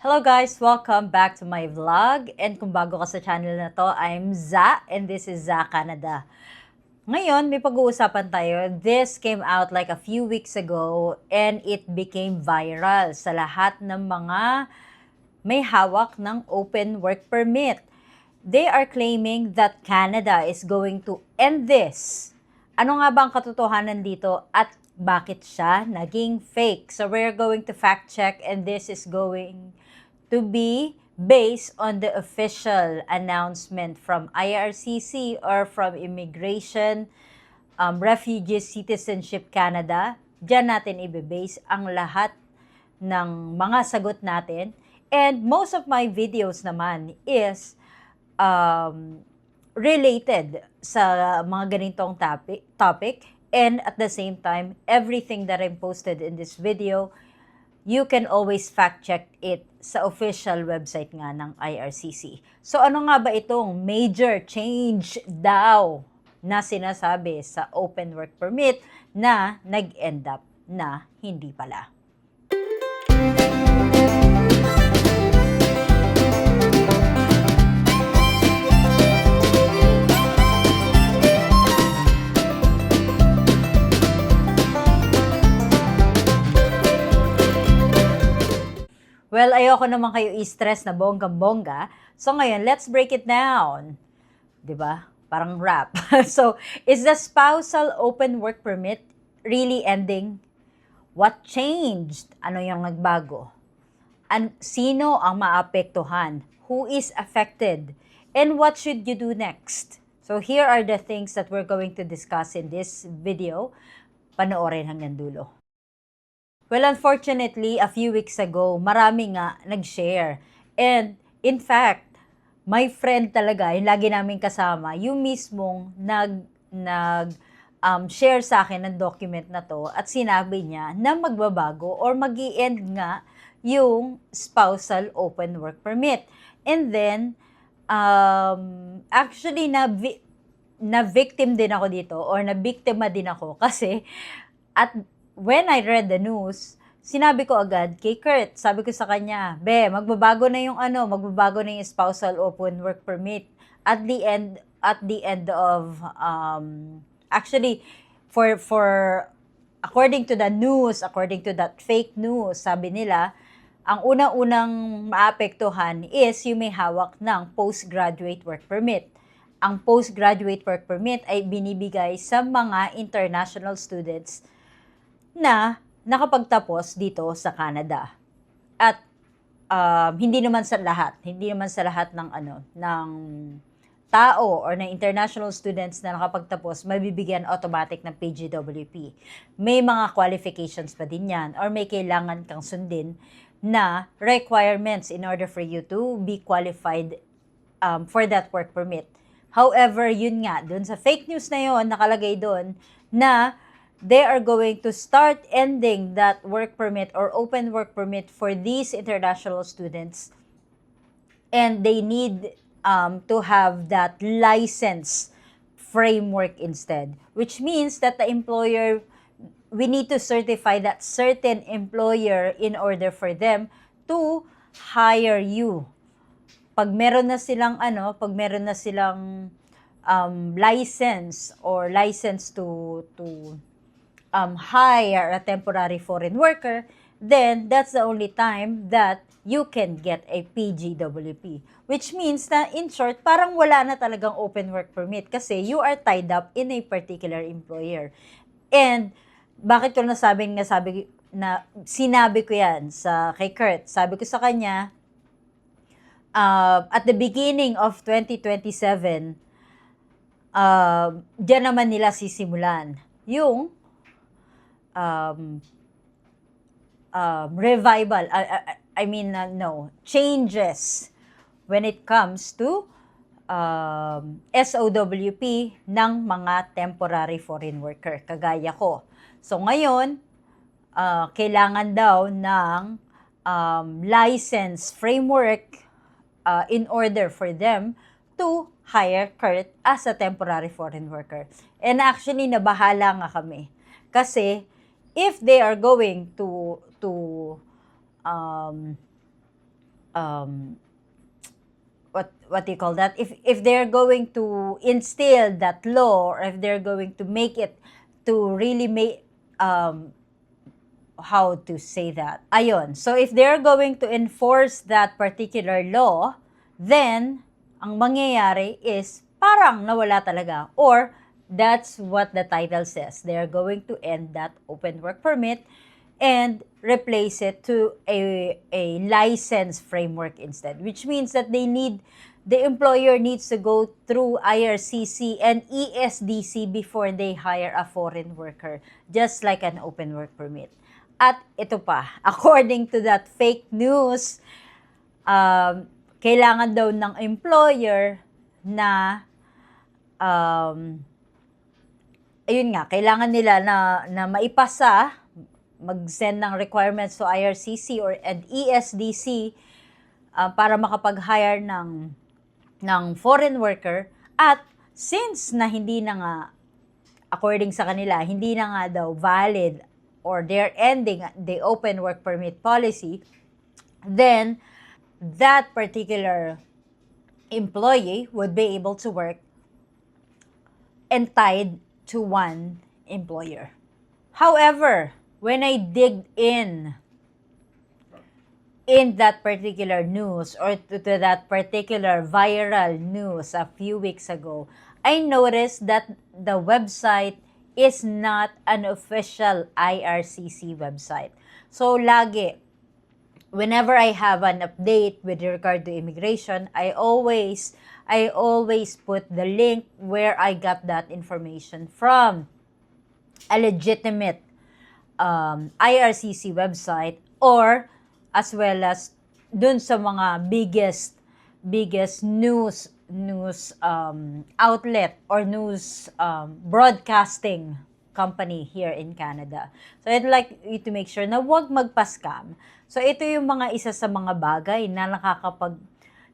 Hello guys! Welcome back to my vlog. And kung bago ka sa channel na to, I'm Za and this is Za Canada. Ngayon, may pag-uusapan tayo. This came out like a few weeks ago and it became viral sa lahat ng mga may hawak ng open work permit. They are claiming that Canada is going to end this. Ano nga ba ang katotohanan dito at bakit siya naging fake? So we're going to fact check and this is going to be based on the official announcement from IRCC or from Immigration, Refugee Citizenship Canada. Diyan natin i-base ang lahat ng mga sagot natin. And most of my videos naman is related sa mga ganitong topic. And at the same time, everything that I posted in this video, you can always fact check it sa official website nga ng IRCC. So ano nga ba itong major change daw na sinasabi sa open work permit na nag-end up na hindi pala? Well, ayoko naman kayo i-stress na bonggang-bongga. So ngayon, let's break it down. 'Di ba? Parang rap. So, is the spousal open work permit really ending? What changed? Ano yung nagbago? Sino ang maapektuhan? Who is affected? And what should you do next? So here are the things that we're going to discuss in this video. Panoorin hanggang dulo. Well, unfortunately, a few weeks ago, marami nga nag-share. And in fact, my friend talaga, yung lagi namin kasama, yung mismong share sa akin ng document na to at sinabi niya na magbabago or mag-i-end nga yung spousal open work permit. And then, actually, na-victim din ako dito or na-biktima din ako kasi at when I read the news, sinabi ko agad kay Kurt, sabi ko sa kanya, magbabago na yung spousal open work permit at the end of actually for according to the news, according to that fake news, sabi nila, ang unang-unang maapektuhan is yung may hawak ng postgraduate work permit. Ang postgraduate work permit ay binibigay sa mga international students na nakapagtapos dito sa Canada. At hindi naman sa lahat ng tao or ng international students na nakapagtapos mabibigyan automatic ng PGWP. May mga qualifications pa din yan or may kailangan kang sundin na requirements in order for you to be qualified for that work permit. However, yun nga, dun sa fake news na yun, nakalagay dun na they are going to start ending that work permit or open work permit for these international students. And they need to have that license framework instead. Which means that the employer, we need to certify that certain employer in order for them to hire you. Pag meron na silang license or license to hire a temporary foreign worker, then that's the only time that you can get a PGWP. Which means na, in short, parang wala na talagang open work permit kasi you are tied up in a particular employer. And bakit ko sinabi ko yan kay Kurt. Sabi ko sa kanya, at the beginning of 2027, diyan naman nila sisimulan yung revival, changes when it comes to SOWP ng mga temporary foreign worker, kagaya ko. So ngayon, kailangan daw ng license framework in order for them to hire Kurt as a temporary foreign worker. And actually, nabahala nga kami. Kasi, if they are going to um, what do you call that? If they're going to instill that law, or if they're going to make it to really make how to say that? Ayun. So if they're going to enforce that particular law, then ang mangyayari is parang nawala talaga, or that's what the title says. They're going to end that open work permit and replace it to a license framework instead, which means that the employer needs to go through IRCC and ESDC before they hire a foreign worker, just like an open work permit. At ito pa, according to that fake news, kailangan daw ng employer na ayun nga, kailangan nila na maipasa, mag-send ng requirements to IRCC and ESDC para makapag-hire ng foreign worker. At since na hindi na nga, according sa kanila, hindi na nga daw valid or they're ending the open work permit policy, then that particular employee would be able to work and tied to one employer. However, when I dig in that particular news, or to that particular viral news a few weeks ago, I noticed that the website is not an official IRCC website. So lagi, whenever I have an update with regard to immigration, I always put the link where I got that information from, a legitimate IRCC website, or as well as dun sa mga biggest news outlet or news broadcasting company here in Canada. So I'd like you to make sure na wag magpa-scam. So ito yung mga isa sa mga bagay na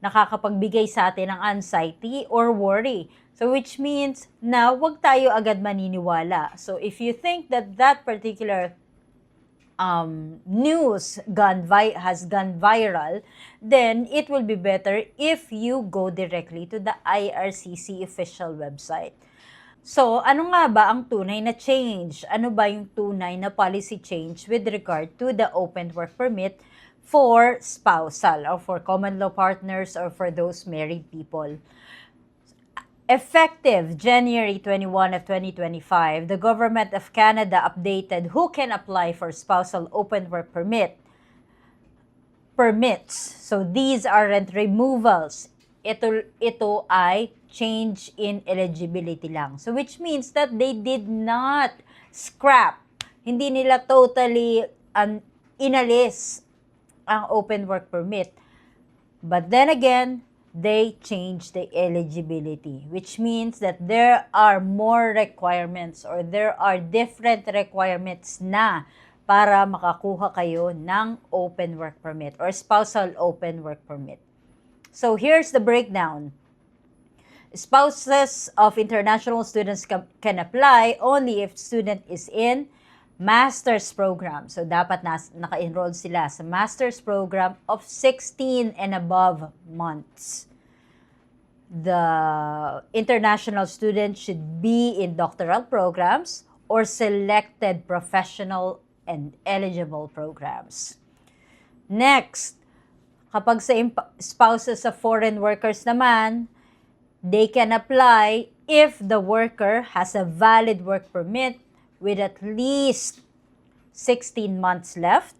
nakakapagbigay sa atin ng anxiety or worry. So which means na wag tayo agad maniniwala. So if you think that particular news has gone viral, then it will be better if you go directly to the IRCC official website. So, ano nga ba ang tunay na change? Ano ba yung tunay na policy change with regard to the open work permit for spousal or for common law partners or for those married people? Effective January 21 of 2025, the Government of Canada updated who can apply for spousal open work permits. So these aren't removals. Ito ay change in eligibility lang. So which means that they did not scrap. Hindi nila totally inalis ang open work permit. But then again, they change the eligibility, which means that there are more requirements or there are different requirements na para makakuha kayo ng open work permit or spousal open work permit. So here's the breakdown. Spouses of international students can apply only if student is in master's program. So dapat naka-enroll sila sa master's program of 16 and above months. The international student should be in doctoral programs or selected professional and eligible programs. Next, kapag sa spouses of foreign workers naman, they can apply if the worker has a valid work permit with at least 16 months left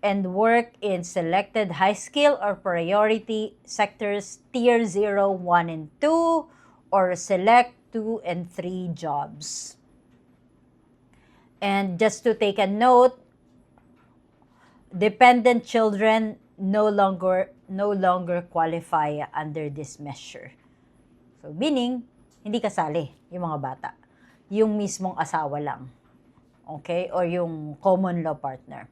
and work in selected high skill or priority sectors tier 0, 1, and 2 or select 2 and 3 jobs. And just to take a note, dependent children no longer qualify under this measure. So meaning, hindi kasali yung mga bata. Yung mismong asawa lang. Okay? Or yung common law partner.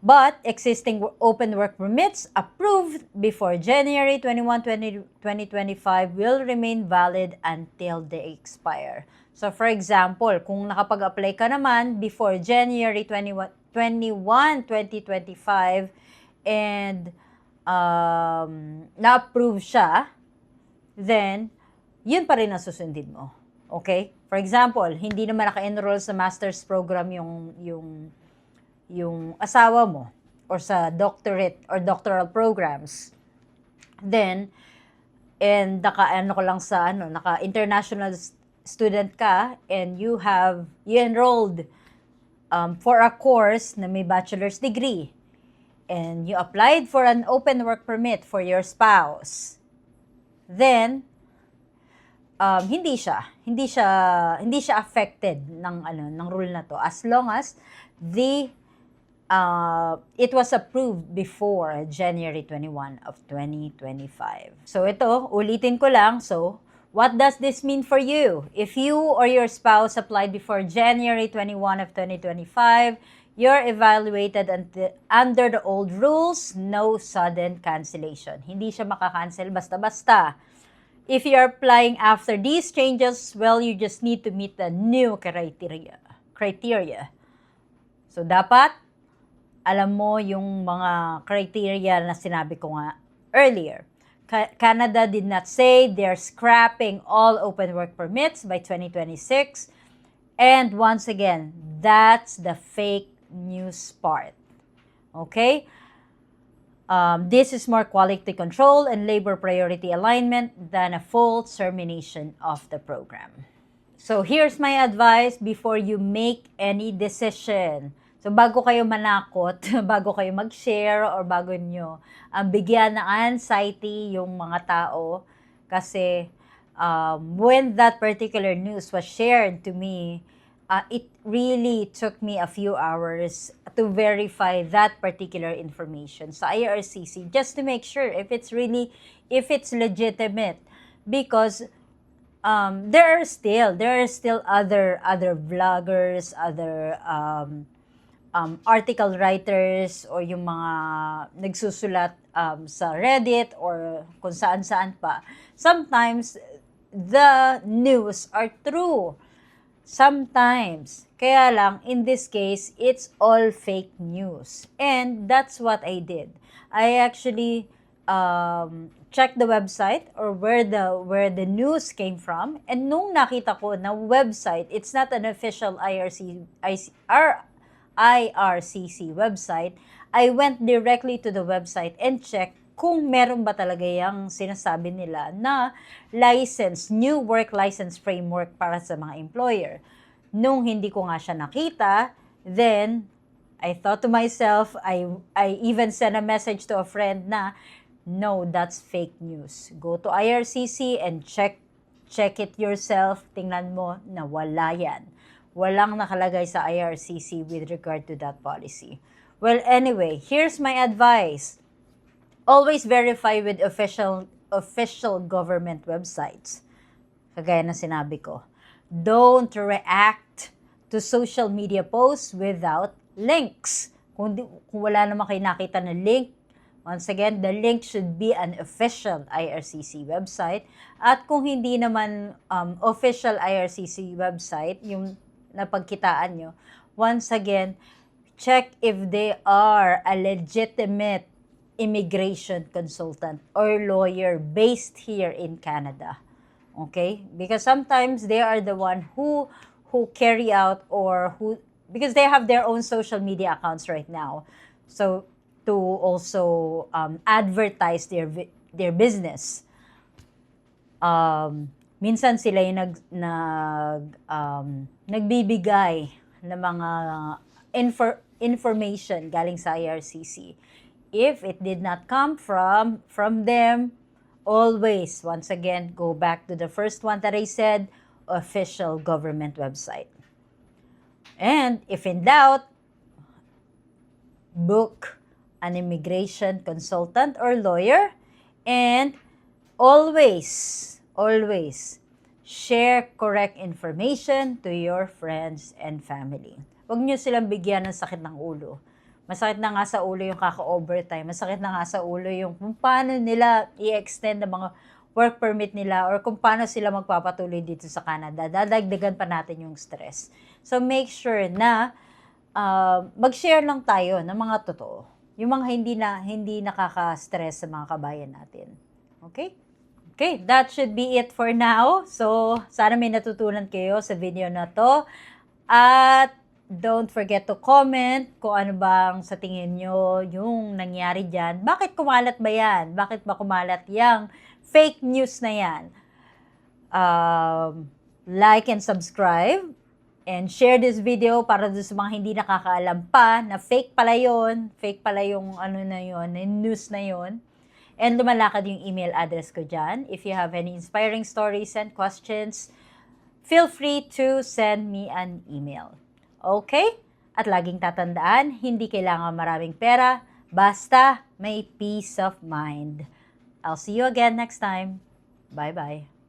But existing open work permits approved before January 21, 2025 will remain valid until they expire. So for example, kung nakapag-apply ka naman before January 21, 2025 and na-approve siya, then, yun pa rin ang susundin mo. Okay? For example, hindi naman naka-enroll sa master's program yung asawa mo or sa doctorate or doctoral programs. Then, and naka-international student ka and you enrolled for a course na may bachelor's degree and you applied for an open work permit for your spouse, then hindi siya affected ng rule na to as long as it was approved before January 21 of 2025. So ito, ulitin ko lang. So, what does this mean for you? If you or your spouse applied before January 21 of 2025, you're evaluated under the old rules, no sudden cancellation. Hindi siya makakancel basta-basta. If you're applying after these changes, well, you just need to meet the new criteria. So, dapat alam mo yung mga criteria na sinabi ko nga earlier. Canada did not say they're scrapping all open work permits by 2026. And once again, that's the fake news part. Okay? This is more quality control and labor priority alignment than a full termination of the program. So here's my advice before you make any decision. So bago kayo manakot, bago kayo mag-share or bago nyo bigyan ng anxiety yung mga tao, kasi when that particular news was shared to me, it really took me a few hours to verify that particular information sa IRCC just to make sure if it's legitimate, because there are still other vloggers, other article writers, or yung mga nagsusulat sa Reddit or kung saan-saan pa. Sometimes the news are true. Sometimes. Kaya lang, in this case, it's all fake news. And that's what I did. I actually checked the website or where the news came from. And nung nakita ko na website, it's not an official IRCC website, I went directly to the website and checked kung meron ba talaga yung sinasabi nila na new work license framework para sa mga employer. Nung hindi ko nga siya nakita, then I thought to myself, I even sent a message to a friend na, no, that's fake news. Go to IRCC and check it yourself. Tingnan mo na wala yan. Walang nakalagay sa IRCC with regard to that policy. Well, anyway, here's my advice. Always verify with official government websites. Kagaya na sinabi ko. Don't react to social media posts without links. Kung wala naman kayo nakita na link, once again, the link should be an official IRCC website. At kung hindi naman official IRCC website, yung napagkitaan nyo, once again, check if they are a legitimate immigration consultant or lawyer based here in Canada. Okay? Because sometimes they are the one who carry out because they have their own social media accounts right now. So, to also advertise their business. Minsan sila yung nagbibigay ng mga information galing sa IRCC. If it did not come from them, always, once again, go back to the first one that I said, official government website. And if in doubt, book an immigration consultant or lawyer, and always share correct information to your friends and family. Huwag niyo silang bigyan ng sakit ng ulo. Masakit na nga sa ulo yung kaka-overtime. Masakit na nga sa ulo yung kung paano nila i-extend ang mga work permit nila or kung paano sila magpapatuloy dito sa Canada. Dadagdagan pa natin yung stress. So make sure na mag-share lang tayo ng mga totoo. Yung mga hindi nakaka-stress sa mga kabayan natin. Okay? Okay, that should be it for now. So, sana may natutunan kayo sa video na to. At don't forget to comment kung ano bang sa tingin nyo yung nangyari dyan. Bakit kumalat ba yan? Bakit ba kumalat yung fake news na yan? Like and subscribe. And share this video para doon sa mga hindi nakakaalam pa na fake pala yun. Fake pala yung ano na yun, yung news na yun. And lumalakad yung email address ko dyan. If you have any inspiring stories and questions, feel free to send me an email. Okay? At laging tatandaan, hindi kailangan maraming pera, basta may peace of mind. I'll see you again next time. Bye-bye.